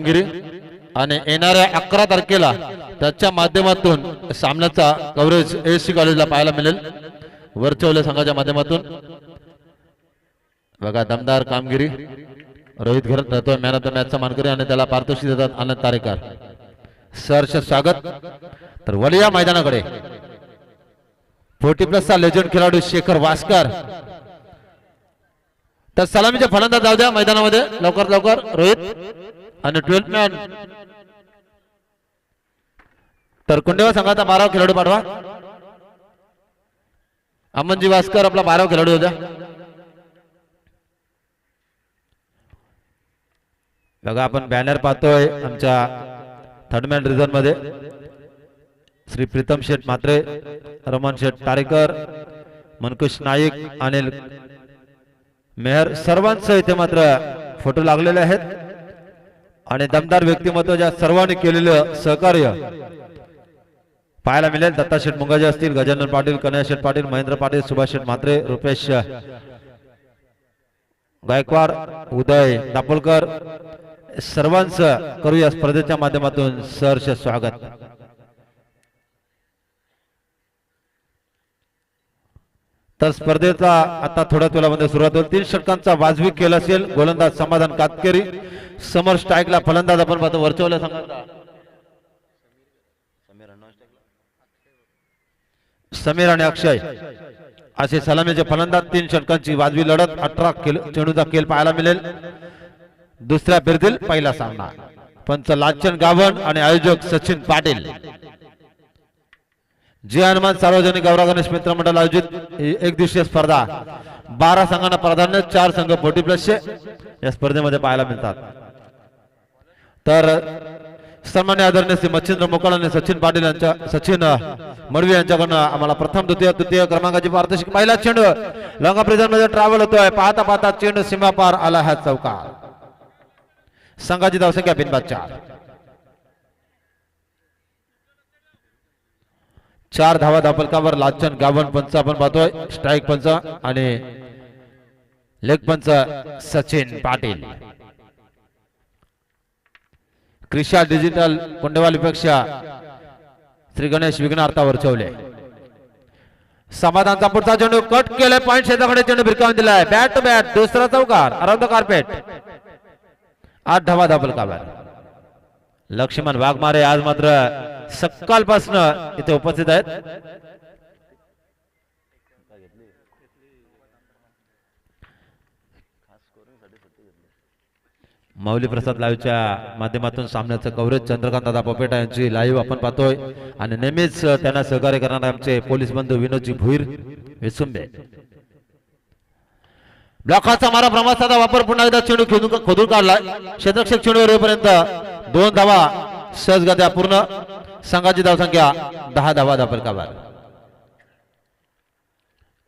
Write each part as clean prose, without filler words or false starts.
गिरी आणि येणाऱ्या 11 तारखेला त्याच्या माध्यमातून सामन्याचा कव्हरेज एसी कॉलेजला पाहायला मिळेल वर्चवल्या संघाच्या माध्यमातून। बघा दमदार कामगिरी रोहित घरत राहतोय मॅन ऑफ द मॅचचा मानकरी आणि त्याला पारितोषिक देतात आनंद तारेकर। सहर्ष स्वागत। तर वलिया मैदानाकडे 40+ चा लेजंड खेळाडू शेखर वास्कर तर सलामीचे फलंदाज जाऊ द्या मैदानामध्ये लवकर लवकर रोहित आणि 12 मॅन तर कुंडेवा संघाचा 12 खेळाडू पाठवा। अमनजी वास्कर आपला 12 खेळाडू होता। बघा आपण बॅनर पाहतोय आमच्या थर्ड मॅन रिझन मध्ये श्री प्रीतम शेठ म्हात्रे, रमण शेठ तारेकर, मनकुश नाईक, अनिल मेहर सर्वांचे इथे मात्र फोटो लागलेले आहेत आणि दमदार व्यक्तिमत्व ज्या सर्वांनी केलेलं सहकार्य पाहायला मिळेल। दत्ता शेठ मुंगाजे असतील, गजानन पाटील, कन्हैया शेठ पाटील, महेंद्र पाटील, सुभाष शेठ म्हात्रे, रुपेश गायकवाड, उदय दापोलकर सर्वांचं करूया स्पर्धेच्या माध्यमातून सहर्ष स्वागत। तर स्पर्धेचा आता थोड्या वेळामध्ये सुरुवात होईल। 3 षटकांचा वाजवी खेळ असेल। गोलंदाज समाधान कातकरी, समर स्ट्राईकला फलंदाज आपण पाहतो वर्चवल्या संघाचा समीर आणि अक्षय असे सलामीचे फलंदाज। 3 षटकांची वाजवी लढत 18 चेंडूचा खेळ पाहायला मिळेल। दुसऱ्या फेरीतील पहिला सामना पंच लाचन गावण आणि आयोजक सचिन पाटील। जय हनुमान सार्वजनिक गौरव गणेश मित्र मंडळ आयोजित एक दिवसीय स्पर्धा 12 संघांना प्राधान्य, 4 संघ 40+ या स्पर्धेमध्ये पाहायला मिळतात। तर सन्मान्य आदरणीय श्री मच्छिंद्र मोकाळ आणि सचिन पाटील यांच्या सचिन मडवी यांच्याकडून आम्हाला प्रथम तृतीय क्रमांकाची पारितोषिक। पहिला चेंडू लॉंगा प्रिझन मध्ये ट्रॅव्हल होतोय, पाहता पाहता चेंडू सीमा पार आला हा चौकार। संघाची धावसंख्या बिनबाद 4 धावा धापलकावर लाचन गावन पंच आपण पाहतोय, स्ट्राईक पंच आणि लेग पंच सचिन पाटील। क्रिशा डिजिटल कुंडेवालीपेक्षा श्री गणेश विघ्नार्था वर्चवले। समाधानचा पुढचा चेंडू कट केलाय, पॉइंट क्षेत्राकडे चेंडू भिरकावून दिलाय, बॅट टू बॅट दुसरा चौकार अराउंड द कार्पेट। 8 धावा धापलकावर लक्ष्मण वाघमारे आज मात्र सकाळपासून इथे उपस्थित आहेत। माऊली प्रसाद लाईव्हच्या माध्यमातून सामन्याचं कव्हरेज चंद्रकांत दादा पोपेटा यांची लाईव्ह आपण पाहतोय आणि नेहमीच त्यांना सहकार्य करणारे आमचे पोलीस बंधू विनोदजी भुईर विसुंबे। ब्लॉकाचा मारा प्रवासाचा वापर पुन्हा एकदा चेंडू खोदून काढलाय, क्षेत्ररक्षक चेंडूवर येईपर्यंत 2 धावा सहजगत्या पूर्ण। संघाची धावसंख्या 10 धावा धापलकावर।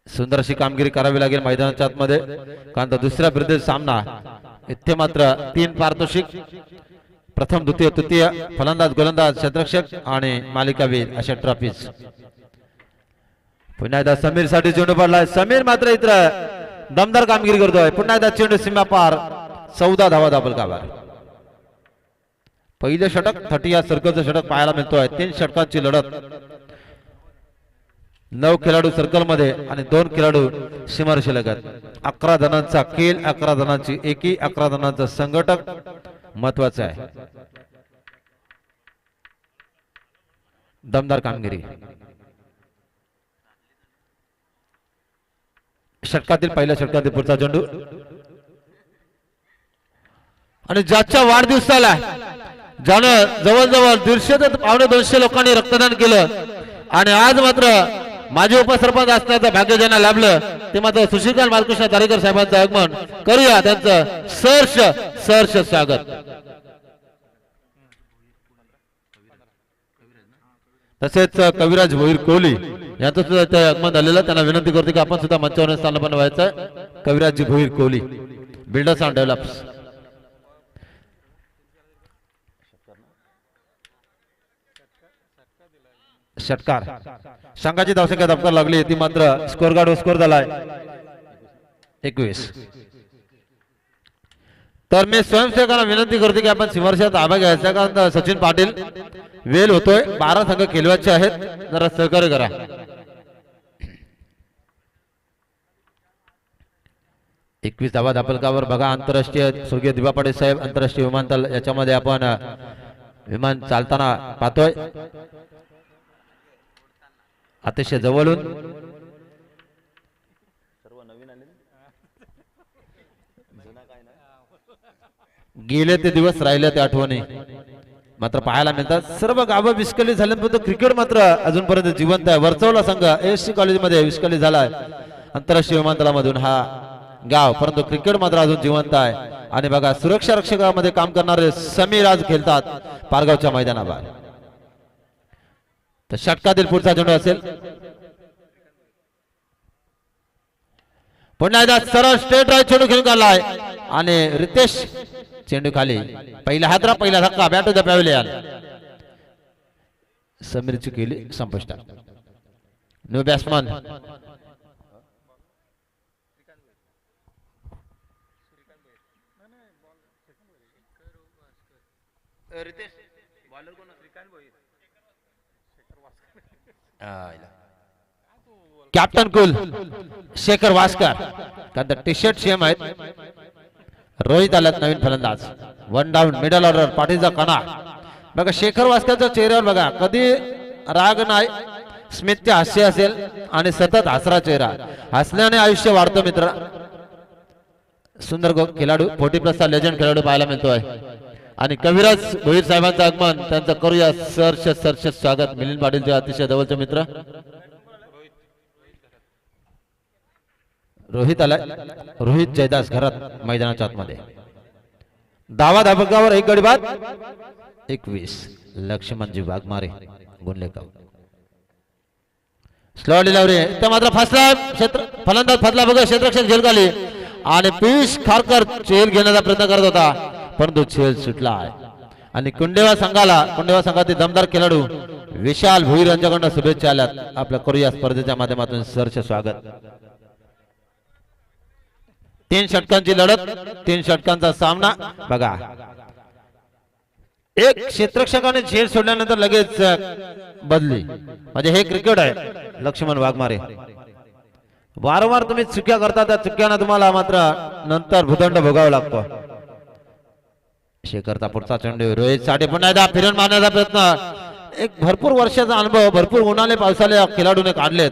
सुंदर अशी कामगिरी करावी लागेल मैदानाच्या आतमध्ये, कारण दुसऱ्या फेरीतील सामना इथे मात्र 3 पारितोषिक, प्रथम द्वितीय तृतीय, फलंदाज गोलंदाज क्षेत्ररक्षक आणि मालिकावीर अशा ट्रॉफीज। पुन्हा एकदा समीर साठी चेंडू पडलाय, समीर मात्र इतर दमदार कामगिरी करतोय। पुन्हा एकदा चेंडू सीमा पार 14 धावा धापलकावर। पहिले षटक 30 या सर्कलचं षटक पाहायला मिळतोय। 3 षटकांची लढत, 9 खेळाडू सर्कल मध्ये आणि 2 खेळाडू सीमारेषे लगत। 11 जणांचा खेळ, 11 जणांची एकी, 11 जणांचा संघटक महत्वाचं आहे। दमदार कामगिरी। षटकातील पहिल्या षटकातील पुढचा चेंडू आणि ज्याच्या वाढदिवसाला ज्यानं जवळजवळ 150 ते पावणे 200 लोकांनी रक्तदान केलं आणि आज मात्र माजी उपसरपंच असण्याचं भाग्य ज्यांना लाभलं ते मात्र सुशीलकांत बालकृष्ण तारेकर साहेबांचं आगमन करूया, त्यांचं सहर्ष स्वागत। तसेच कविराज भोईर कोहली यांचं सुद्धा इथे आगमन झालेलं, त्यांना विनंती करतो की आपण सुद्धा मंचावर स्थान व्हायचं। Kaviraj Bhoir Kohli, builders and developers. षटकार संघाची धावसंख्या धपकार लागली, ती मात्र स्कोर झालाय 21। तर मी स्वयंसेवकांना विनंती करते की आपण सिमरशात आभा घ्यायचा, कारण सचिन पाटील वेल होतोय, 12 संघ खेळवायचे आहेत, जरा सहकार्य करा. एकवीस धावा धापलकावर बघा. आंतरराष्ट्रीय स्वर्गीय दिवा पाटील साहेब आंतरराष्ट्रीय विमानतळ याच्यामध्ये आपण विमान चालताना पाहतोय अतिशय जवळून. गेले ते दिवस राहिले ते आठवणी मात्र पाहायला मिळतात. सर्व गावं विस्कळीत झाल्यानंतर क्रिकेट मात्र अजूनपर्यंत जिवंत आहे. वरचवला संघ एससी कॉलेजमध्ये विस्कळीत झालाय आंतरराष्ट्रीय विमानतळामधून हा गाव, परंतु क्रिकेट मात्र अजून जिवंत आहे. आणि बघा सुरक्षा रक्षकामध्ये काम करणारे समीर आज खेळतात पारगावच्या मैदानावर. तर षटकातील पुढचा चेंडू असेल, पुन्हा एकदा सरळ स्ट्रेट राईट चेंडू खेळून काढलाय आणि रितेश चेंडू खाली. पहिला हादरा, पहिला धक्का, बॅट टू द पॅव्हिलियन. समीरची केली संपुष्टात. न्यू बॅट्समन कॅप्टन कुल शेखर वास्कर, कारण टी शर्ट सेम आहेत. रोहित आलात नवीन फलंदाज. वन डाऊन मिडल ऑर्डर पाठीचा कणा. बघा शेखर वास्करच्या चेहऱ्यावर बघा कधी राग नाही, स्मितचे हास्य असेल आणि सतत हसरा चेहरा. हसल्याने आयुष्य वाढतं मित्र. सुंदर खेळाडू, 40+ लेजंड खेळाडू पाहायला मिळतोय. आणि कविराज भोईर साहेबांचं आगमन, त्यांचं करूया सरस स्वागत. मिलिंद पाटीलचे अतिशय जवळचे मित्र रोहित आलाय. रोहित जयदास घरात मैदानाच्या आतमध्ये. धावा धाबकावर एक गडी बाद. 21 लक्ष्मणजी वाघमारे गुणलेगाव. स्लो डिलिव्हरी, त्या मात्र फसला क्षेत्र, फलंदाज फसला बघा. क्षेत्ररक्षक झेल खाली आणि पियुष खारकर झेल घेण्याचा प्रयत्न करत होता, परंतु झेल सुटला आहे. आणि कुंडेवा संघातील दमदार खेळाडू विशाल भोईर यांच्याकडून शुभेच्छा आल्यात. आपल्या करूया स्पर्धेच्या माध्यमातून सहर्ष स्वागत. 3 षटकांची लढत, 3 षटकांचा सामना. बघा एक क्षेत्ररक्षकाने झेल सोडल्यानंतर लगेच बदली, म्हणजे हे क्रिकेट आहे. लक्ष्मण वाघमारे, वारंवार तुम्ही चुक्या करता, त्या चुक्यांना तुम्हाला मात्र नंतर भूदंड भोगावा लागतो. शेखरचा पुढचा चेंडू, रोहित साठे पुन्हा एकदा फिरून मारण्याचा प्रयत्न. एक भरपूर वर्षाचा अनुभव, भरपूर उन्हाळे पावसाळे खेळाडूने काढलेत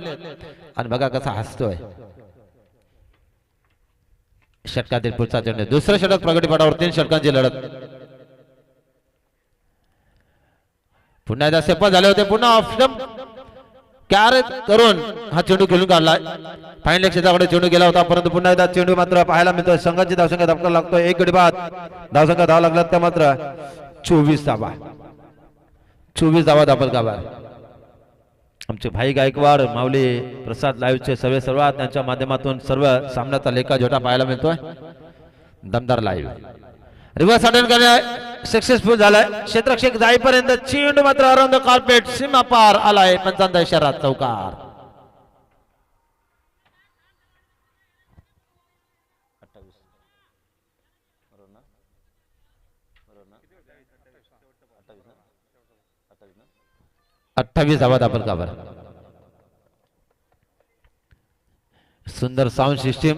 आणि बघा कसा हसतोय. षटकातील पुढचा चेंडू, दुसरं षटक प्रगतीपटावर. 3 षटकांची लढत. पुन्हा एकदा सेपल झाले होते, पुन्हा ऑफ स्टंप कॅरेज करून हा चेंडू खेळून काढलाय. फाईन क्षेत्राकडे चेंडू गेला होता, परंतु पुन्हा एकदा चेंडू मात्र पाहायला मिळतोय. संघाची धावसंख्या धक्का लागतोय. 1 गडी बाद. धावसंख्या धावा लागला त्या मात्र 24 धावा. 24 धावा धापलकावर. आमचे भाई गायकवाड, माऊली प्रसाद लाईव्हचे सर्वात त्यांच्या माध्यमातून सर्व सामन्याचा लेखाजोखा पाहायला मिळतोय. दमदार लाईव्ह. रिव्हर्स अटेंड करणे सक्सेसफुल झालाय. क्षेत्ररक्षक जाईपर्यंत चेंडू मात्र अराउंड द कार्पेट सीमा पार आलाय. 55 इशारा चौकार. अठ्ठावीस धावा धापलकावर. सुंदर साऊंड सिस्टीम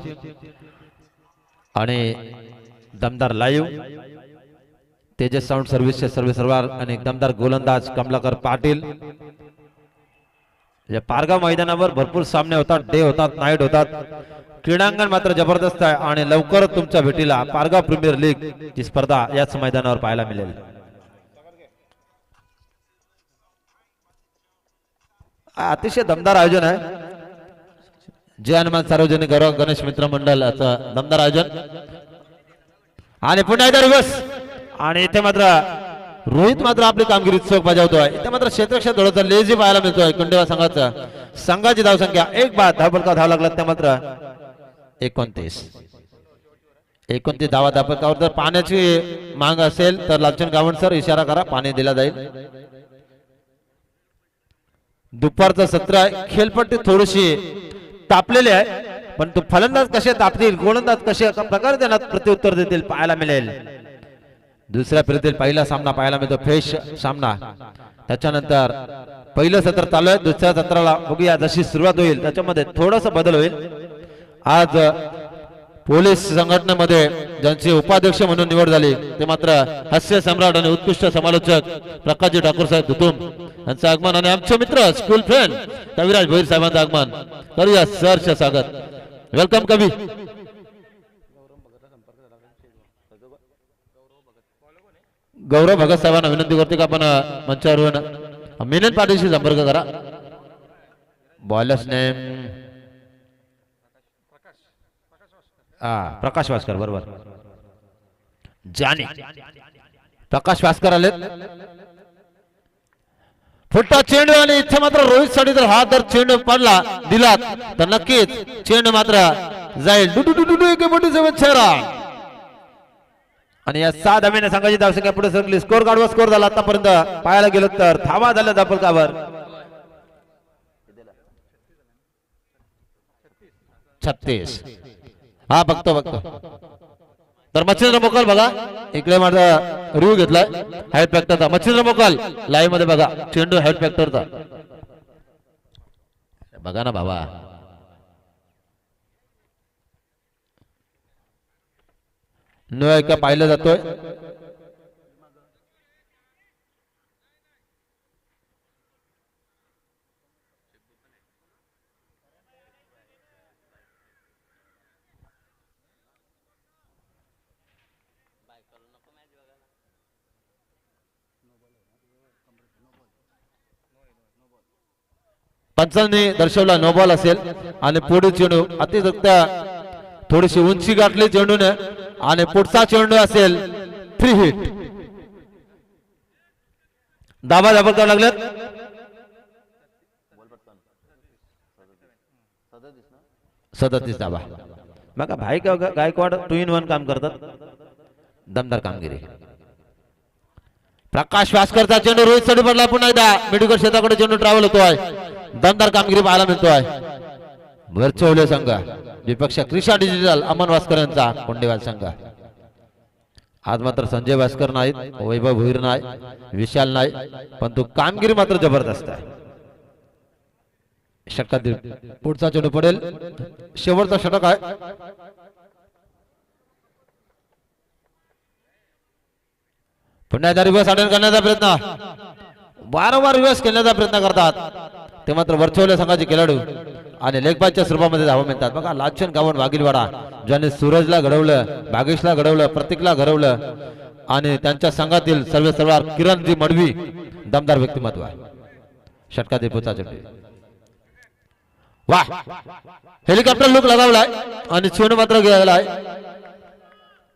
आणि दमदार लाईव्ह. तेजस साऊंड सर्व्हिसचे सर्वार आणि दमदार गोलंदाज कमलाकर पाटील. या पारगाव मैदानावर भरपूर सामने होतात, डे होतात, नाईट होतात. क्रीडांगण मात्र जबरदस्त आहे आणि लवकरच तुमच्या भेटीला पारगाव प्रीमियर लीग ची स्पर्धा याच मैदानावर पाहायला मिळेल. अतिशय दमदार आयोजन आहे. जय हनुमान सार्वजनिक गणेश मित्र मंडळाचं दमदार आयोजन. आणि पुन्हा एकदा रिव्हर्स. आणि इथे मात्र रोहित मात्र आपली कामगिरी चोख बजावतोय. इथे मात्र क्षेत्ररक्षक थोडासा लेझी पाहायला मिळतोय. कुंडेवा संघाची धावसंख्या 1 बाद. धावफलका धाव लागला त्या मात्र 29 धावा धावफलकावर. जर पाण्याची मांग असेल तर लालचंद गावंडसर इशारा करा, पाणी दिला जाईल. दुपारचं सत्र आहे. खेळपट्टी थोडीशी तापलेली आहे. पण तो फलंदाज कसे तापतील, गोलंदाज कसे प्रकारे त्यांना प्रत्युत्तर देतील पाहायला मिळेल. दुसऱ्या फेरीतील पहिला सामना पाहायला मिळतो, फ्रेश सामना. त्याच्यानंतर पहिलं सत्र चालू आहे, दुसऱ्या सत्राला बघूया जशी सुरुवात होईल त्याच्यामध्ये थोडासा बदल होईल. आज पोलीस संघटनेमध्ये ज्यांची उपाध्यक्ष म्हणून निवड झाली ते मात्र हास्य सम्राट आणि उत्कृष्ट समालोचक प्रकाशजी ठाकूर साहेब धुतुम यांचं आगमन आणि आमचे मित्र स्कूल फ्रेंड कविराज भोईर साहेबांचं आगमन करूया. सहर्ष स्वागत, वेलकम कवी. गौरव भगत साहेबांना विनंती करते की आपण मंचावरून मिलन पाटीलशी संपर्क करा. बॉलर्स नेम प्रकाश वास्कर, बरोबर. जानी प्रकाश वास्कर आले. फुटता चेंडू आणि इथे मात्र रोहित साठी जर हा जर चेंडू पडला दिला तर नक्कीच चेंडू मात्र जाईल. आणि या 6 धाब्याने संघाची धावसंख्या पुढे सरकली. स्कोर काढवा स्कोर झाला आतापर्यंत पाहायला गेलो तर धावा झाल्या दापलकावर 36. हा बघतो तर मच्छिंद्र मोकल बघा इकडे माझा रिव्ह्यू घेतलाय हेड फॅक्टरचा. मच्छिंद्र मोकल लाईव्ह मध्ये बघा चेंडू हेड फॅक्टरचा बघा ना बाबा. न ऐका पाहिलं जातोय. पंचांनी दर्शवला नो बॉल असेल आणि पुढील चेंडू अतिरिक्त थोडीशी उंची गाठली चेंडूने आणि पुढचा चेंडू असेल फ्री हिट. दाबा दाबा करावं लागलेत. 37 दाबा बघा. भाई गायकवाड 2 in 1 काम करतात, दमदार कामगिरी. प्रकाश वास्करचा चेंडू रोहित साठी पडला. पुन्हा एकदा मेडिकल क्षेत्राकडे चेंडू ट्रॅव्हल होतोय. दमदार कामगिरी पाहायला मिळतोय. वरचवले संघ विपक्ष क्रिशा डिजिटल अमन वास्कर यांचा कोंडेवाल संघ. आज मात्र संजय वास्कर नाहीत, वैभव भोईर नाही, विशाल नाही, पण तो कामगिरी मात्र जबरदस्त आहे. षटकात पुढचा चेंडू पडेल. शेवटचा षटक आहे. पुन्हा एकदा रिव्हर्स अटेंड करण्याचा प्रयत्न, वारंवार रिव्हर्स करण्याचा प्रयत्न करतात ते मात्र वरचवले संघाचे खेळाडू आणि लेगबाजच्या स्वरूपामध्ये धावा मिळतात. बघा लाचन गावन वाघिलवाडा ज्याने सूरजला घडवलं, भागेशला घडवलं, प्रतीकला घडवलं आणि त्यांच्या संघातील सर्वेसर्वा किरणजी मडवी दमदार व्यक्तिमत्व आहे. षटकातील पुढचा चेंडू वाह हेलिकॉप्टर लुक लगावलाय आणि चेंडू मात्र गेलाय.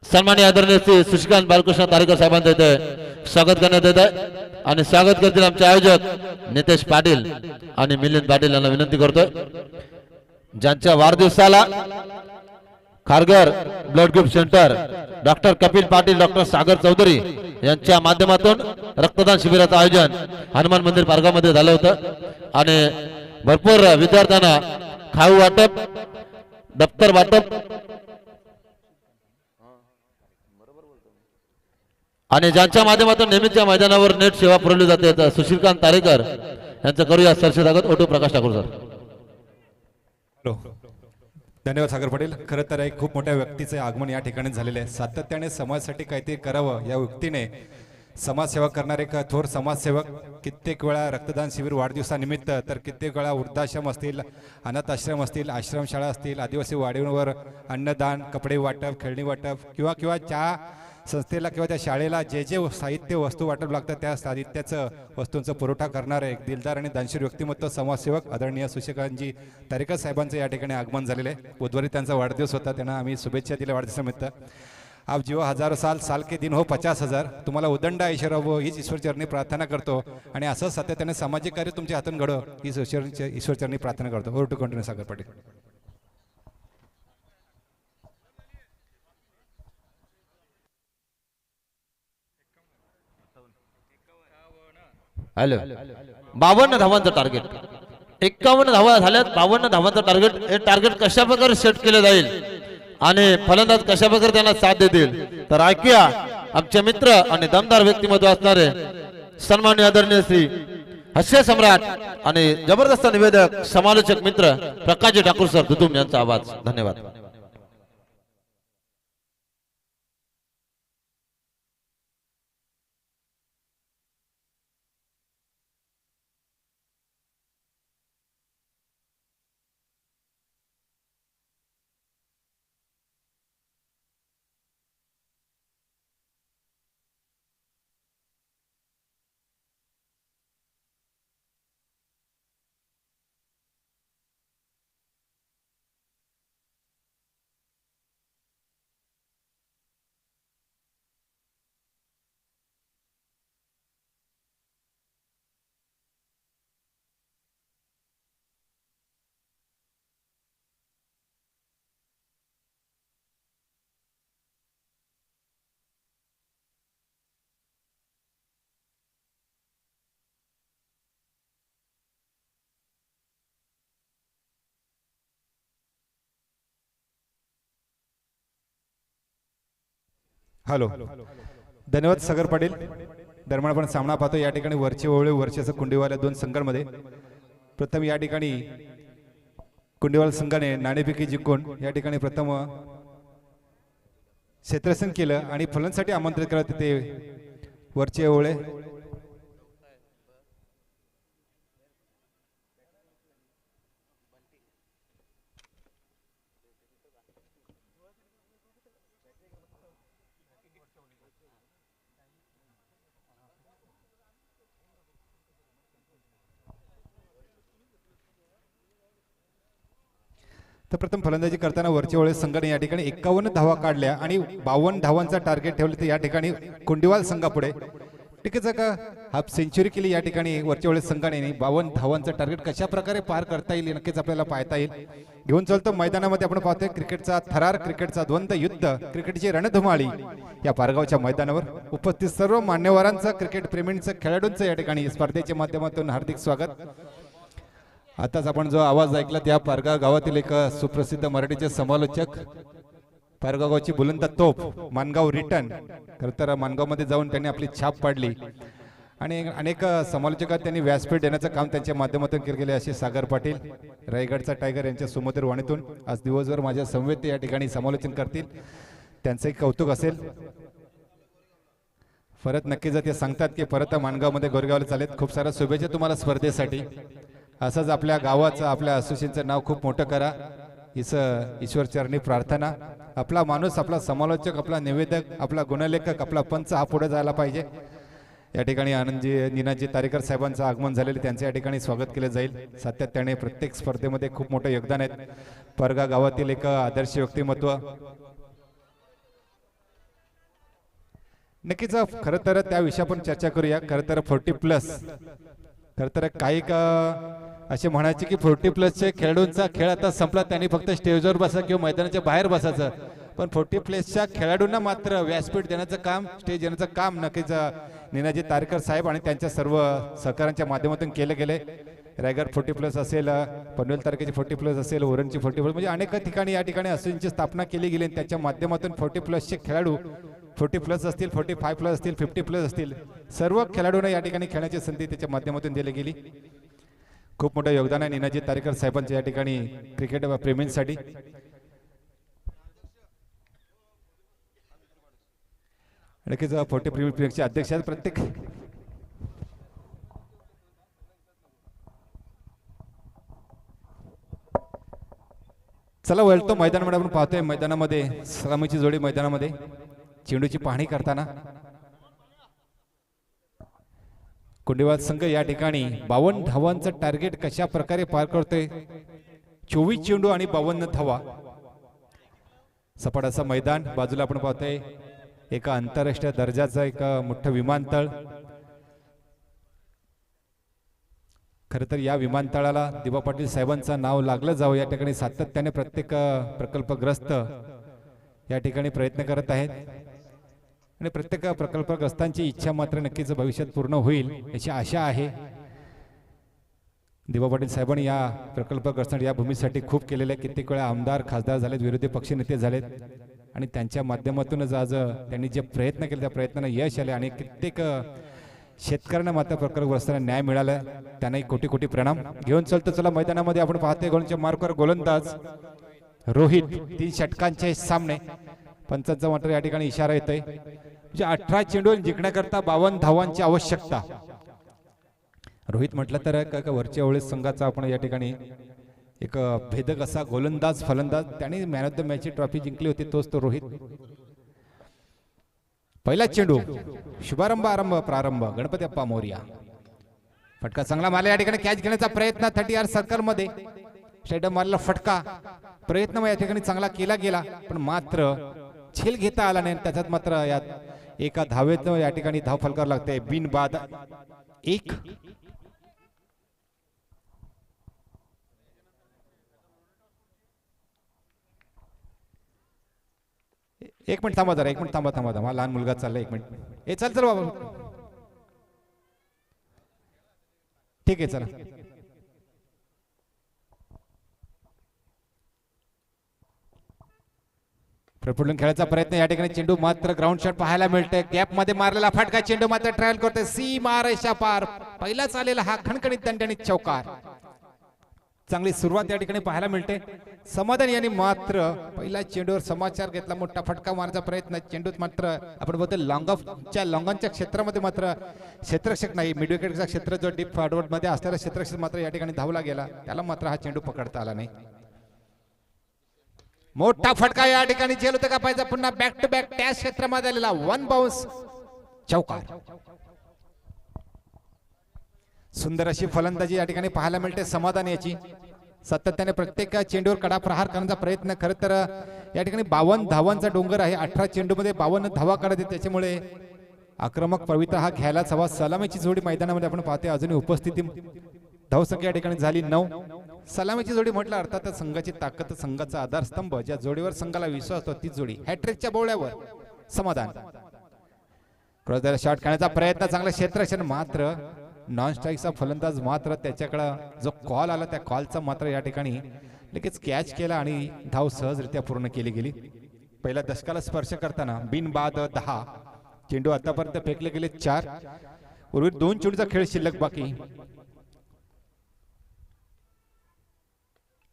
सन्माननीय आदरणीय श्री शशिकांत बालकृष्ण तारेकर साहेबांचं इथे स्वागत करण्यात येत आहे आणि स्वागत करतील आमचे आयोजक नितेश पाटील आणि मिलिंद पाटील यांना विनंती करतोय. ज्यांच्या वाढदिवसाला Kharghar blood group centre doctor Kapil Patil, doctor Sagar Chaudhari यांच्या माध्यमातून रक्तदान शिबिराचं आयोजन हनुमान मंदिर पार्कामध्ये झालं होतं आणि भरपूर विद्यार्थ्यांना खाऊ वाटप, दप्तर वाटप आणि ज्यांच्या माध्यमातून नेहमीच्या मैदानावर नेट सेवा पुरवली जाते सुशीलकांत तारेकर यांचं करूया सरसे स्वागत. ओटू प्रकाश ठाकूर सर. हॅलो, धन्यवाद सागर पाटील. खरं तर एक खूप मोठ्या व्यक्तीचे आगमन या ठिकाणी झालेले आहे. सातत्याने समाजासाठी काहीतरी करावं या व्यक्तीने समाजसेवा करणारे एक थोर समाजसेवक. कित्येक वेळा रक्तदान शिबिर वाढदिवसानिमित्त तर कित्येक वेळा वृद्धाश्रम असतील, अनाथ आश्रम असतील, आश्रमशाळा असतील, आदिवासी वाडीवर अन्नदान, कपडे वाटप, खेळणी वाटप किंवा ज्या संस्थेला किंवा त्या शाळेला जे जे साहित्य वस्तू वाटप लागतात त्या साहित्याचं वस्तूंचा पुरवठा करणारे एक दिलदार आणि दानशूर व्यक्तिमत्व समाजसेवक आदरणीय सुशिकांतजी तारेकर साहेबांचं या ठिकाणी आगमन झालेलं आहे. बुधवारी त्यांचा वाढदिवस होता, त्यांना आम्ही शुभेच्छा दिल्या वाढदिवसानिमित्त. आप जीव हजारो साल, साल के दिन हो 50,000. तुम्हाला उदंड आयुष्य हो हीच ईश्वरचरणी प्रार्थना करतो आणि असं सातत्याने सामाजिक कार्य तुमच्या हातून घडो हीच ईश्वरचरणी प्रार्थना करतो. Over to continue Sagar Patil. Hello, 52 धावांचं टार्गेट. 51 धावा झाल्यात. 52 धावांचं टार्गेट. हे टार्गेट कशा प्रकारे सेट केले जाईल आणि फलंदाज कशा प्रकारे त्यांना साथ देतील तर ऐकूया आमचे मित्र आणि दमदार व्यक्तिमत्व असणारे सन्माननीय आदरणीय श्री हास्य सम्राट आणि जबरदस्त निवेदक समालोचक मित्र प्रकाशजी ठाकूर सर दुदुम यांचा आवाज. धन्यवाद. हॅलो, धन्यवाद सागर पाटील. दरम्यान आपण सामना पाहतो या ठिकाणी वरचे ओवळे वर्चस्व कुंडीवाल्या दोन संघांमध्ये. प्रथम या ठिकाणी कुंडीवाल संघाने नाणेफेकी जिंकून या ठिकाणी प्रथम क्षेत्ररक्षण केलं आणि फलंदाजीसाठी आमंत्रित केलं ते वरचे ओवळे. तर प्रथम फलंदाजी करताना वरचे ओळे संघाने या ठिकाणी 51 धावा काढल्या आणि 52 धावांचा टार्गेट ठेवले. तर या ठिकाणी कुंडीवाल संघापुढे टिकेचा का हाफ सेंचुरी केली या ठिकाणी वरचे ओळे संघाने. 52 धावांचा टार्गेट कशा प्रकारे पार करता येईल नक्कीच आपल्याला पाहता येईल. घेऊन चालतो मैदानामध्ये आपण पाहतोय क्रिकेटचा थरार, क्रिकेटचा द्वंद्व युद्ध, क्रिकेटची रणधुमाळी या पारगावच्या मैदानावर. उपस्थित सर्व मान्यवरांचं, क्रिकेट प्रेमींचं, खेळाडूंचं या ठिकाणी स्पर्धेच्या माध्यमातून हार्दिक स्वागत. आताच आपण जो आवाज ऐकला त्या पारगाव गावातील एक सुप्रसिद्ध मराठीचे समालोचक, पारगाव गावची बुलंद तोफ, मानगाव रिटर्न. खरं तर मानगावमध्ये जाऊन त्यांनी आपली छाप पाडली आणि अनेक समालोचकांना त्यांनी व्यासपीठ देण्याचं काम त्यांच्या माध्यमातून केले. असे सागर पाटील, रायगडचा टायगर यांच्या सुमधुर वाणीतून आज दिवसभर माझ्या समवेत या ठिकाणी समालोचन करतील. त्यांचंही कौतुक असेल. परत नक्कीच ते सांगतात की परत मानगावमध्ये गोरेगावला चालेत. खूप साऱ्या शुभेच्छा तुम्हाला स्पर्धेसाठी. असंच आपल्या गावाचं, आपल्या असोसिएशनचं नाव खूप मोठं करा हीच ईश्वर चरणी प्रार्थना. आपला माणूस, आपला समालोचक, आपला निवेदक, आपला गुणलेखक, आपला पंच हा पुढे जायला पाहिजे. या ठिकाणी आनंदजी नीनाजी तारेकर साहेबांचं आगमन झालेले, त्यांचं या ठिकाणी स्वागत केलं जाईल. सातत्याने प्रत्येक स्पर्धेमध्ये खूप मोठं योगदान आहे. परगा गावातील एक आदर्श व्यक्तिमत्व. नक्कीच खरं तर त्या विषयी आपण चर्चा करूया. खरं तर 40+ खरं तर काही असे म्हणायचे की 40+ खेळाडूंचा खेळ आता संपला, त्यांनी फक्त स्टेजवर बसा किंवा मैदानाच्या बाहेर बसायचं. पण 40+ खेळाडूंना मात्र व्यासपीठ देण्याचं काम, स्टेज देण्याचं काम नक्कीच नीनाजी तारेकर साहेब आणि त्यांच्या सर्व सहकाऱ्यांच्या माध्यमातून केले गेले. रायगड 40+ असेल, पनवेल तारखेची 40+ असेल, ओरणची 40+, म्हणजे अनेक ठिकाणी या ठिकाणी असोसिएशनची स्थापना केली गेली. त्याच्या माध्यमातून 40+ खेळाडू, 40+ असतील, 45+ असतील, 50+ असतील, सर्व खेळाडूंना या ठिकाणी खेळण्याची संधी त्याच्या माध्यमातून दिली गेली. खूप मोठं योगदान आहे नीनाजी तारेकर साहेबांच्या या ठिकाणी क्रिकेट प्रेमींसाठी. नक्कीच 40+ अध्यक्ष आहेत प्रत्येक. चला वळतो मैदानामध्ये. आपण पाहतोय मैदानामध्ये सलामीची जोडी, मैदानामध्ये चेंडूची पाहणी करताना कुंडीवाल संघ या ठिकाणी 52 धावांचं टार्गेट कशा प्रकारे पार करतोय. 24 चेंडू आणि 52 धावा. सपाट असं मैदान. बाजूला आपण पाहतोय एका आंतरराष्ट्रीय दर्जाचं एक मोठं विमानतळ. खरं तर या विमानतळाला दिवा पाटील साहेबांचं नाव लागलं जावं या ठिकाणी सातत्याने प्रत्येक प्रकल्पग्रस्त या ठिकाणी प्रयत्न करत आहेत आणि प्रत्येक प्रकल्पग्रस्तांची इच्छा मात्र नक्कीच भविष्यात पूर्ण होईल याची आशा आहे. दिवा पाटील साहेबांनी या प्रकल्पग्रस्त या भूमीसाठी खूप केलेले कित्येक वेळा आमदार खासदार झालेत, विरोधी पक्षनेते झालेत आणि त्यांच्या माध्यमातूनच आज त्यांनी जे प्रयत्न केले त्या प्रयत्नांना यश आले आणि कित्येक शेतकऱ्यांना मात्र प्रकल्पग्रस्तांना न्याय मिळाला. त्यांनाही कोटी कोटी प्रणाम घेऊन चलतो. चला मैदानामध्ये आपण पाहतोय गोलच्या मार्कवर गोलंदाज रोहित 3 षटकांचे सामने. पंचांचा मात्र या ठिकाणी इशारा येतोय. म्हणजे 18 चेंडू जिंकण्याकरता 52 धावांची आवश्यकता. रोहित म्हटलं तर वरच्या ओळीत संघाचा आपण या ठिकाणी एक भेदक असा गोलंदाज फलंदाज, त्याने मॅन ऑफ द मॅच ची ट्रॉफी जिंकली होती, तोच तो रोहित. पहिला चेंडू शुभारंभ आरंभ प्रारंभ गणपती अप्पा मोरया. फटका चांगला मारला या ठिकाणी. कॅच घेण्याचा प्रयत्न 30 सर्कल मध्ये स्टेडियम मारला फटका. प्रयत्न या ठिकाणी चांगला केला गेला पण मात्र झेल घेता आला नाही. त्याच्यात मात्र यात एका धावेत या ठिकाणी धाव फलकावर लागते. बिनबाद 1. एक मिनिट थांबा जरा, एक मिनिट थांबा थांबा थांबा. लहान मुलगा चाललाय, एक मिनिट. ए चल चल बाबा. ठीक आहे चला. प्रफुल्लन खेळायचा प्रयत्न या ठिकाणी. चेंडू मात्र ग्राउंड शॉट पाहायला मिळतोय. गॅप मध्ये मारलेला फटका. चेंडू मात्र ट्रायल करतोय. सीमा रेषा पार. पहिलाच आलेला हा खणखणीत दणदणीत चौकार. चांगली सुरुवात या ठिकाणी पाहायला मिळते. समाधान यांनी मात्र पहिल्या चेंडूवर समाचार घेतला. मोठा फटका मारण्याचा प्रयत्न. चेंडूत मात्र आपण बोलतो लॉंगॉनच्या क्षेत्रामध्ये मात्र क्षेत्ररक्षक नाही, मिड विकेटचा क्षेत्र जो डीप फॉरवर्ड मध्ये असलेला क्षेत्ररक्षक मात्र या ठिकाणी धावला गेला. त्याला मात्र हा चेंडू पकडता आला नाही. मोठा फटका या ठिकाणी झेल होतं का पाहिजे. पुन्हा बॅक टू बॅक त्या क्षेत्रामध्ये आलेला 1 बाउन्स चौकार. सुंदर अशी फलंदाजी या ठिकाणी पाहायला मिळते समाधान याची. सातत्याने प्रत्येक चेंडूवर कडा प्रहार करण्याचा प्रयत्न. खरं तर या ठिकाणी 52 धावांचा डोंगर आहे. 18 चेंडू मध्ये 52 धावा काढत आहेत. त्याच्यामुळे आक्रमक पवित्रा हा घ्यायलाच हवा. सलामीची जोडी मैदानामध्ये आपण पाहतोय अजूनही उपस्थिती. धावसंख्या या ठिकाणी झाली 9. सलामीची जोडी म्हटलं अर्थात संघाची ताकद, संघाचा आधारस्तंभ, ज्या जोडीवर संघाला विश्वास असतो ती जोडी. हॅट्रिकच्या बोळ्यावर समाधान. क्रॉसला शॉट खेळण्याचा प्रयत्न. चांगलं क्षेत्ररक्षण. मात्र नॉन स्ट्राईकचा फलंदाज मात्र त्याच्याकडे जो कॉल आला त्या कॉलचा मात्र या ठिकाणी लगेच कॅच केला आणि धाव सहजरित्या पूर्ण केली गेली. पहिल्या दशकाला स्पर्श करताना बिनबाद 10 चेंडू आतापर्यंत फेकले गेले 4. उर्वरित 2 चेंडूचा खेळ शिल्लक बाकी.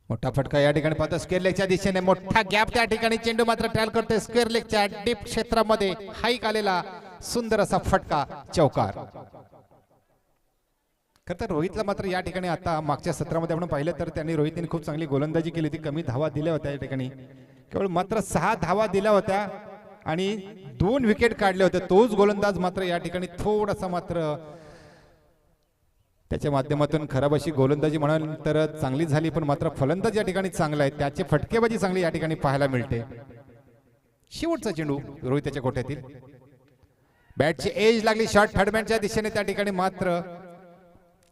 मोठा फटका या ठिकाणी पाहतो स्क्वेअर लेगच्या दिशेने. मोठा गॅप त्या ठिकाणी. चेंडू मात्र ट्रायल करतोय स्क्वेअर लेगच्या डीप क्षेत्रामध्ये. हाईक आलेला सुंदर असा फटका चौकार. खरं तर रोहितला मात्र या ठिकाणी आता मागच्या सत्रामध्ये आपण पाहिलं तर त्यांनी रोहितने खूप चांगली गोलंदाजी केली होती. कमी धावा दिल्या होत्या या ठिकाणी. केवळ मात्र 6 धावा दिल्या होत्या आणि 2 विकेट काढले होते. तोच गोलंदाज मात्र या ठिकाणी थोडासा मात्र त्याच्या माध्यमातून खराब अशी गोलंदाजी म्हणाल तर चांगली झाली पण मात्र फलंदाज या ठिकाणी चांगला आहे. त्याची फटकेबाजी चांगली या ठिकाणी पाहायला मिळते. शेवटचा चेंडू रोहितच्या कोट्यातील. बॅटची एज लागली शॉर्ट थर्डमॅनच्या दिशेने. त्या ठिकाणी मात्र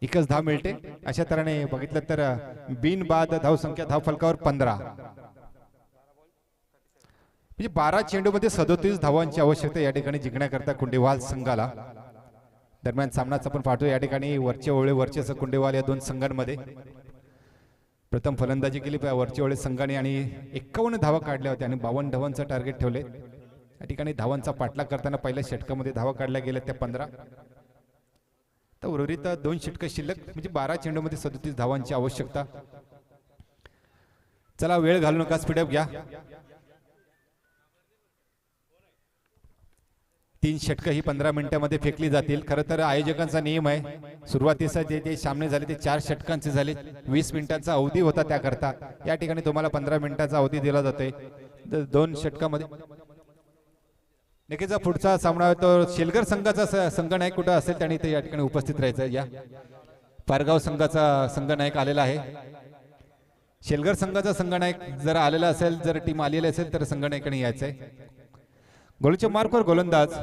एकच धाव मिळते. अशा तऱ्हेने बघितलं तर बिनबाद धाव संख्या धाव फलकावर 15. म्हणजे 12 चेंडू मध्ये 37 धावांची आवश्यकता या ठिकाणी जिंकण्याकरता कुंडेवाल संघाला. दरम्यान सामनाच आपण पाहतो या ठिकाणी वरचे ओळे वरचेच कुंडेवाल या 2 संघांमध्ये. प्रथम फलंदाजी केली वरचे ओळे संघाने आणि 51 धावा काढल्या होत्या आणि 52 धावांचं टार्गेट ठेवले. या ठिकाणी धावांचा पाठलाग करताना पहिल्या षटकामध्ये धावा काढल्या गेल्या त्या 15. तर उर्वरित 2 षटक शिल्लक म्हणजे 12 चेंडू मध्ये 37 धावांची आवश्यकता. चला वेळ घालू नका, स्पीडअप घ्या. 3 षटकं ही 15 मिनिटांमध्ये फेकली जातील. खरं तर आयोजकांचा नियम आहे सुरुवातीचा जे सामने झाले ते 4 षटकांचे झाले. 20 मिनिटांचा अवधी होता त्याकरता. या ठिकाणी तुम्हाला 15 मिनिटांचा अवधी दिला जातोय. 2 षटकामध्ये नक्कीच पुढचा सामना तो शेलगर संघाचा संघनायक कुठं असेल त्याने ते या ठिकाणी उपस्थित राहायचं. या पारगाव संघाचा संघनायक आलेला आहे. शेलगर संघाचा संघनायक जर आलेला असेल, जर टीम आलेली असेल तर संघनायकाने यायचंय. गोलच्या मार्कवर गोलंदाज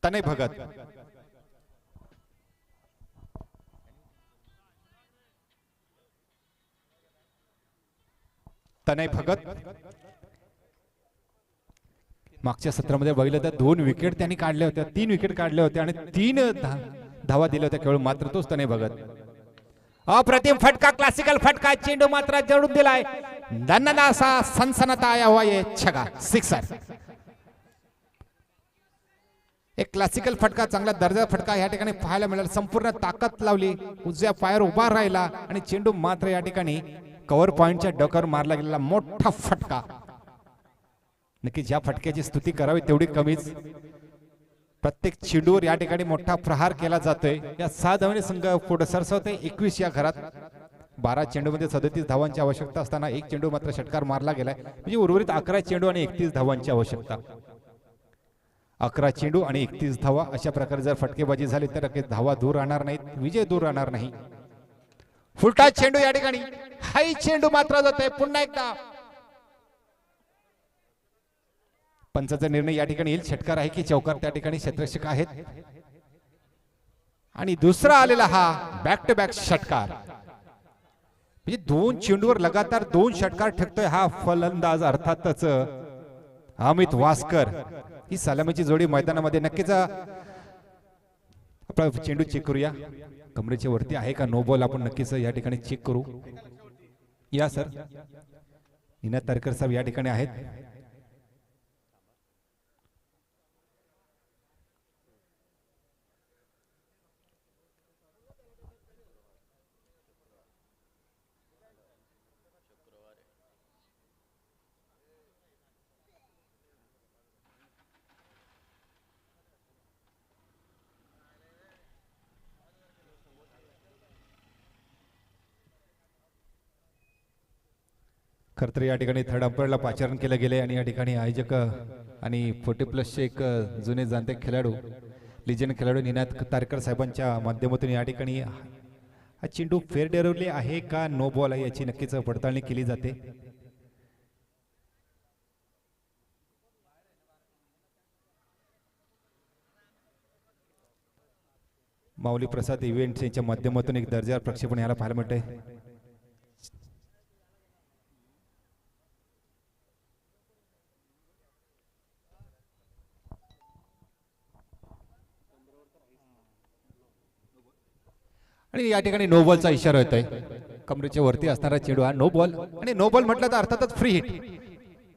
तनय भगत. तनय भगत मागच्या सत्रामध्ये बघितलं तर 2 विकेट त्यांनी काढल्या होत्या. 3 विकेट काढल्या होत्या आणि 3 धावा दिल्या होत्या केवळ मात्र तोच तने भगत. अप्रतिम फटका, क्लासिकल फटका, चेंडू मात्र जडून दिलाय. दणदणा असा सनसनाटा आया हुआ ये छक्का, सिक्सर. एक क्लासिकल फटका, चांगला दर्जा फटका या ठिकाणी पाहायला मिळाला. संपूर्ण ताकद लावली, उजव्या पायावर उभा राहिला आणि चेंडू मात्र या ठिकाणी कव्हर पॉइंटच्या डोक्यावर मारला गेलेला मोठा फटका. नक्की ज्या फटक्याची स्तुती करावी तेवढी कमीच. प्रत्येक चेंडूवर या ठिकाणी मोठा प्रहार केला जातोय. या 6 धावांनी संघ पुढे सरसवते 21 या घरात. 12 चेंडूमध्ये 37 धावांची आवश्यकता असताना एक चेंडू मात्र षटकार मारला गेलाय. म्हणजे उर्वरित 11 चेंडू आणि 31 धावांची आवश्यकता. 11 चेंडू आणि 31 धावा अशा प्रकारे जर फटकेबाजी झाली तर धावा दूर राहणार नाहीत, विजय दूर राहणार नाही. फुलटा चेंडू या ठिकाणी, हाई चेंडू मात्र जातोय. पुन्हा एकदा पंचाचा निर्णय या ठिकाणी येईल. षटकार आहे की चौकार त्या ठिकाणी क्षेत्ररक्षक आहेत. आणि दुसरा आलेला हा बॅक टू बॅक षटकार, म्हणजे 2 चेंडूवर लगातार 2 षटकार ठेकतोय हा फलंदाज अर्थातच अमित वासकर. ही सलामीची जोडी मैदानामध्ये नक्कीच. आपला चेंडू चेक करूया, कमरेच्या वरती आहे का नो बॉल, आपण नक्कीच या ठिकाणी चेक करू या. सर निनाद तारकर साहेब या ठिकाणी आहेत. खरं तर या ठिकाणी थर्ड अंपायरला पाचारण केलं गेले आणि या ठिकाणी आयोजक आणि 40+ एक जुने जाणते खेळाडू, लिजंड खेळाडू निनाद तारकर साहेबांच्या माध्यमातून या ठिकाणी हा चेंडू फेर ठरवले आहे का नो बॉल आहे याची नक्कीच पडताळणी केली जाते. माऊली प्रसाद इव्हेंट्स यांच्या माध्यमातून एक दर्जेदार प्रक्षेपण याला पाहायला मिळतंय. आणि या ठिकाणी नो बॉलचा इशारा येतोय. कमरेच्या वरती असणारा चेंडू हा नो बॉल, आणि नो बॉल म्हटलं तर अर्थातच फ्री हिट.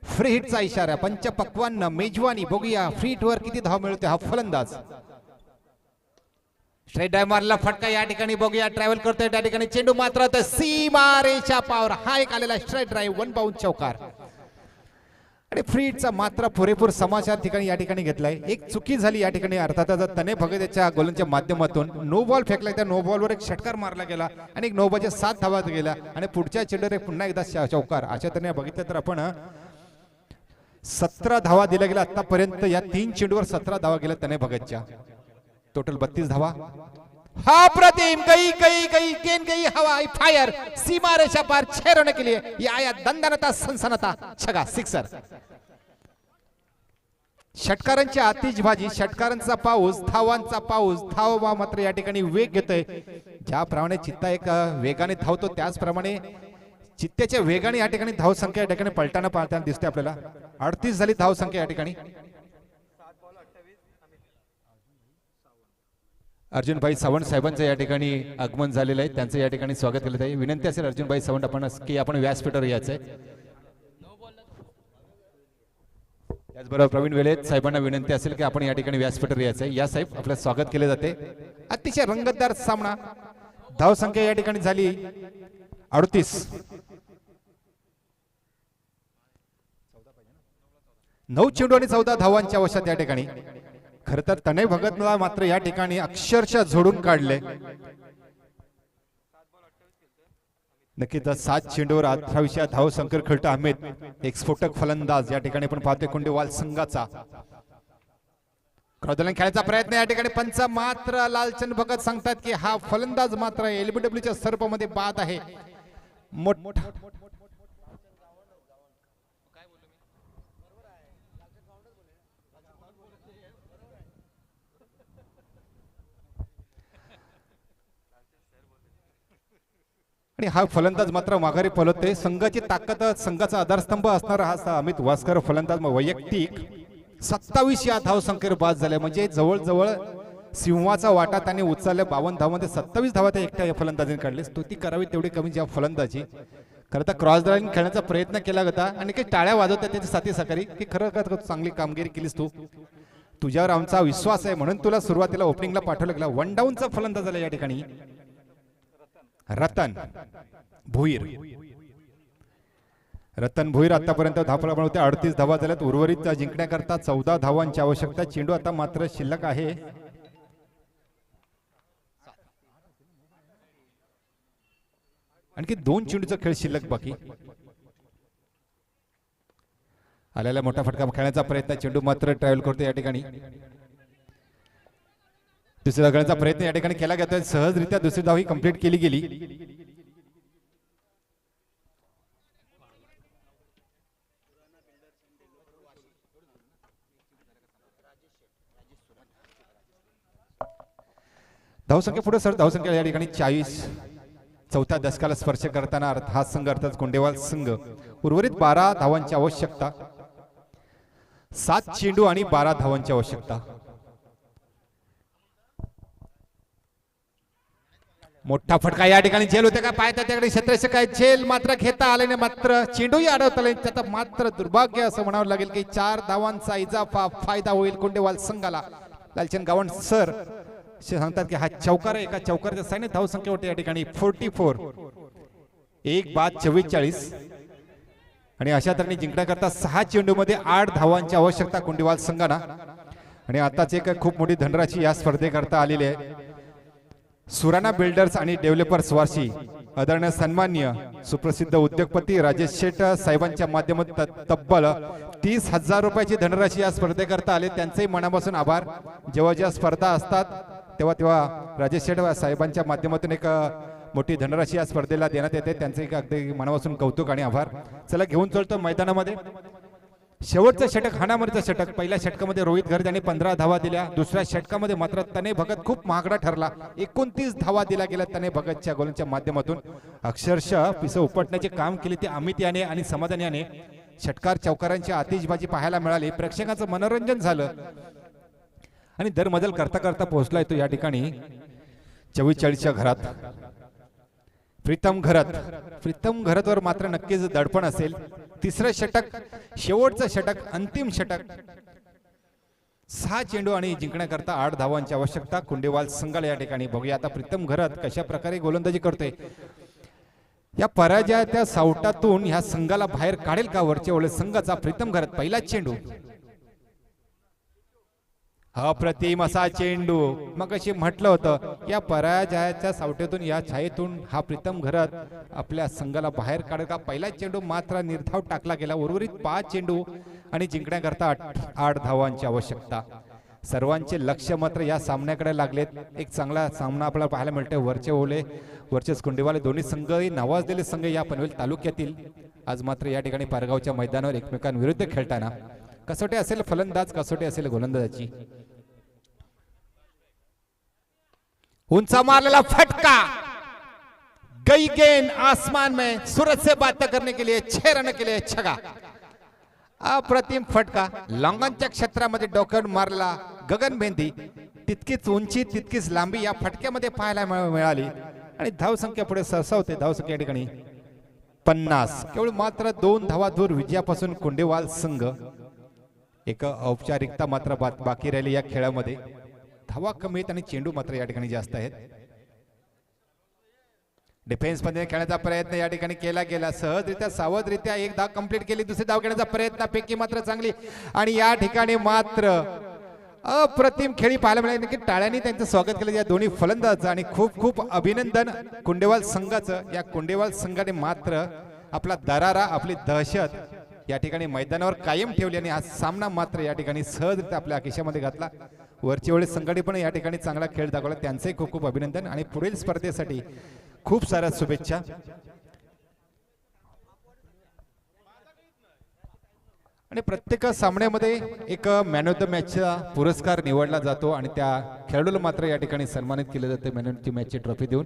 फ्री हिटचा इशारा. पंचपक्वान्न मेजवानी. बघूया फ्री हिट वर किती धाव मिळते हा फलंदाज. स्ट्रेट ड्राइव्ह मारला फटका या ठिकाणी. बघूया ट्रॅव्हल करतोय त्या ठिकाणी चेंडू मात्र सीमा रेषा पावर. हा एक आलेला स्ट्रेट ड्राइव्ह 1 बाउंड चौकार. आणि फ्री हिटचा मात्र पुरेपूर समाचार ठिकाणी या ठिकाणी घेतलाय. एक चुकी झाली या ठिकाणी अर्थातच तने भगत याच्या गोलंच्या माध्यमातून नो बॉल फेकला. त्या नो बॉलवर एक षटकार मारला गेला आणि एक नो बॉलच्या 7 धावा गेल्या आणि पुढच्या चेंडूवर पुन्हा एकदा चौकार. अशा तऱ्हेने बघितलं तर आपण 17 धावा दिल्या गेल्या आतापर्यंत. या 3 चेंडूवर 17 धावा गेल्या तने भगतच्या. टोटल 32 धावा. हा प्रतिम गई गई गई गेंद गई हवाई फायर. सीमा रेषा पार 6 रन के लिए या दणदणता सनसनाटा छक्का, सिक्सर. षटकारांची आतिषबाजी, षटकारांचा पाऊस, धावांचा पाऊस. धावा मात्र या ठिकाणी वेग घेतोय. ज्याप्रमाणे चित्ता एक वेगाने धावतो त्याचप्रमाणे चित्त्याच्या वेगाने या ठिकाणी धाव संख्या या ठिकाणी पलटाना पाहताना दिसते आपल्याला. 38 झाली धाव संख्या या ठिकाणी. अर्जुनभाई सावंत साहेबांचं या ठिकाणी आगमन झालेलं आहे. त्यांचं या ठिकाणी स्वागत केलं जाईल. विनंती असेल अर्जुनभाई सावंत आपण व्यासपीठावर यायचंय. त्याचबरोबर प्रवीण वेलेत साहेबांना विनंती असेल की आपण या ठिकाणी व्यासपीठावर यायचंय. या साहेब आपलं स्वागत केले जाते. अतिशय रंगतदार सामना. धाव संख्या या ठिकाणी झाली 38. 9 चेंडू आणि 14 धावांच्या आवश्यकता या ठिकाणी. खर तर तनय भगतला मात्र या ठिकाणी अक्षरशः झोडून काढले. नक्कीच 7 चेंडूवर 18 धाव संकर खेळतो अमित. एक स्फोटक फलंदाज या ठिकाणी आपण पाहतोय कुंडेवाल संघाचा. क्रॉसलाईन खेळायचा प्रयत्न या ठिकाणी. पंच मात्र लालचंद भगत सांगतात की हा फलंदाज मात्र एलबीडब्ल्यूच्या सर्पमध्ये बाद आहे. मोठा आणि हा फलंदाज मात्र माघारी पळतोय. संघाची ताकद, संघाचा आधारस्तंभ असणारा हा अमित वासकर फलंदाज वैयक्तिक 27 या धाव संख्येवर बाद झाले. म्हणजे जवळजवळ सिंहाचा वाटा त्यांनी उचलला 52 धावांमध्ये 27 धावा त्या एकट्या फलंदाजीने काढली. स्तुती करावी तेवढी कमी ज्या फलंदाजी. खरं तर क्रॉस ड्राईव्ह खेळण्याचा प्रयत्न केला होता आणि काही टाळ्या वाजवतात त्याची साथी सकाळी की खरं चांगली कामगिरी केलीस तू. तुझ्यावर आमचा विश्वास आहे म्हणून तुला सुरुवातीला ओपनिंगला पाठवलं गेला. 1 डाऊनचा फलंदाज आला या ठिकाणी रतन भोईर. रतन भोईर आतापर्यंत धावफलक बनवते 38 धावा झाल्यात. उर्वरित जिंकण्याकरता 14 धावांची आवश्यकता. चेंडू आता मात्र शिल्लक आहे आणखी 2 चेंडूचा खेळ शिल्लक बाकी. आलेला मोठा फटका खेळण्याचा प्रयत्न. चेंडू मात्र ट्रॅव्हल करतो या ठिकाणी. दुसऱ्या खेळण्याचा प्रयत्न या ठिकाणी केला गेला. सहजरित्या दुसरी धाव ही कंप्लीट केली गेली. धावसंख्या पुढे सर. धावसंख्या या ठिकाणी 40. चौथ्या दशकाला स्पर्श करताना हा संघ अर्थात गोंडेवाल संघ. उर्वरित 12 धावांची आवश्यकता. 7 चेंडू आणि 12 धावांची आवश्यकता. मोठा फटका या ठिकाणी झेल होते का पाहता त्याकडे क्षेत्ररक्षक काय झेल मात्र घेता आले नाही. मात्र चेंडूही अडवता आले. त्याचा मात्र दुर्भाग्य असं म्हणावं लागेल की 4 धावांचा इजाफा फायदा होईल गोंडेवाल संघाला. लालचंद गावंड सर सांगतात की हा चौकार आहे. एका चौकारच्या साईने धावसंख्या होते या ठिकाणी 44. 1 बाद 44 आणि अशा तऱ्हेने जिंकण्याकरता 6 चेंडू मध्ये 8 धावांची आवश्यकता गोंडेवाल संघाला. आणि आताच एक खूप मोठी धनराशी या स्पर्धेकरता आलेली आहे. सुराणा बिल्डर्स आणि डेव्हलपर्स वाशी आदरणीय सन्माननीय सुप्रसिद्ध उद्योगपती राजेश शेठ साहेबांच्या माध्यमातून तब्बल 30,000 रुपयाची धनराशी या स्पर्धेकरता आले. त्यांचेही मनापासून आभार. जेव्हा स्पर्धा असतात तेव्हा राजेश शेठ साहेबांच्या माध्यमातून एक मोठी धनराशी या स्पर्धेला देण्यात येते. त्यांचे अगदी मनापासून कौतुक आणि आभार. चला घेऊन चलतो मैदानामध्ये. शेवटचं षटक हाणामारीचं षटक. पहिल्या षटकामध्ये रोहित घरत यांनी 15 धावा दिल्या. दुसऱ्या षटकामध्ये मात्र तने भगत खूप महागडा ठरला. 29 धावा दिल्या गेल्या तने भगतच्या गोलच्या माध्यमातून. अक्षरशः पिसं उपटण्याचे काम केले ते अमित याने आणि समाधान याने. षटकार चौकारांची आतिषबाजी पाहायला मिळाली. प्रेक्षकांचं मनोरंजन झालं आणि दरमजल करता करता पोहोचलाय तो या ठिकाणी 44च्या घरात. प्रीतम घरतवर मात्र नक्कीच दडपण असेल. तिसरं षटक शेवटचं षटक अंतिम षटक. 6 चेंडू आणि जिंकण्याकरता 8 धावांची आवश्यकता गोंडेवाल संघाला या ठिकाणी. बघूया आता प्रीतम घरत कशा प्रकारे गोलंदाजी करतोय. या पराजयाच्या सावटातून ह्या संघाला बाहेर काढेल का वरच्या ओळे संघाचा प्रीतम घरत. पहिला चेंडू अप्रतिम असा चेंडू. मग अशी म्हटलं होतं या पराजयाच्या सावटेतून या छायेतून हा प्रीतम घरत आपल्या संघाला बाहेर काढेल का. पहिला चेंडू मात्र निर्धाव टाकला गेला. उर्वरित 5 चेंडू आणि जिंकण्याकरता 8 धावांची आवश्यकता. सर्वांचे लक्ष मात्र या सामन्याकडे लागलेत. एक चांगला सामना आपल्याला पाहायला मिळतोय. वरचे ओले वरचेच गोंडेवाले दोन्ही संघ नावाजलेले संघ या पनवेल तालुक्यातील आज मात्र या ठिकाणी पारगावच्या मैदानावर एकमेकांविरुद्ध खेळताना. कसोटी असेल फलंदाज, कसोटी असेल गोलंदाजाची. उंचा मारलेला फटका गई गेंद आसमान में सूरज से बात करने के लिए 6 रन के लिए छगा. अप्रतिम फटका. लॉंगनच्या क्षेत्रामध्ये डोक्यावर मारला गगनभेदी. तितकीच उंची तितकीच लांबी या फटक्यामध्ये पाहायला मिळाली आणि धावसंख्या पुढे सरसावते. धावसंख्या या ठिकाणी 50. केवळ मात्र 2 धावा दूर विजयापासून गोंडेवाल संघ. एक औपचारिकता मात्र बाकी राहिली या खेळामध्ये. धावा कमी आहेत आणि चेंडू मात्र या ठिकाणी जास्त आहेत. डिफेन्स मध्ये खेळण्याचा प्रयत्न या ठिकाणी केला गेला. सहजरित्या सावधरित्या एक धाव कंप्लीट केली. दुसरी धाव घेण्याचा प्रयत्नापैकी मात्र चांगली आणि या ठिकाणी मात्र अप्रतिम खेळी पाहायला मिळाली. की टाळ्यांनी त्यांचं स्वागत केलं या दोन्ही फलंदाज आणि खूप खूप अभिनंदन गोंडेवाल संघाचं. या गोंडेवाल संघाने मात्र आपला दरारा आपली दहशत या ठिकाणी मैदानावर कायम ठेवली आणि हा सामना मात्र या ठिकाणी सहजरित्या आपल्या खिशामध्ये घातला. वरचे वेळे संघाने पण या ठिकाणी चांगला खेळ दाखवला. त्यांचंही खूप खूप अभिनंदन आणि पुढील स्पर्धेसाठी खूप साऱ्या शुभेच्छा. आणि प्रत्येक सामन्यामध्ये एक मॅन ऑफ द मॅचचा पुरस्कार निवडला जातो आणि त्या खेळाडूला मात्र या ठिकाणी सन्मानित केले जाते मॅन ऑफ द मॅचची ट्रॉफी देऊन.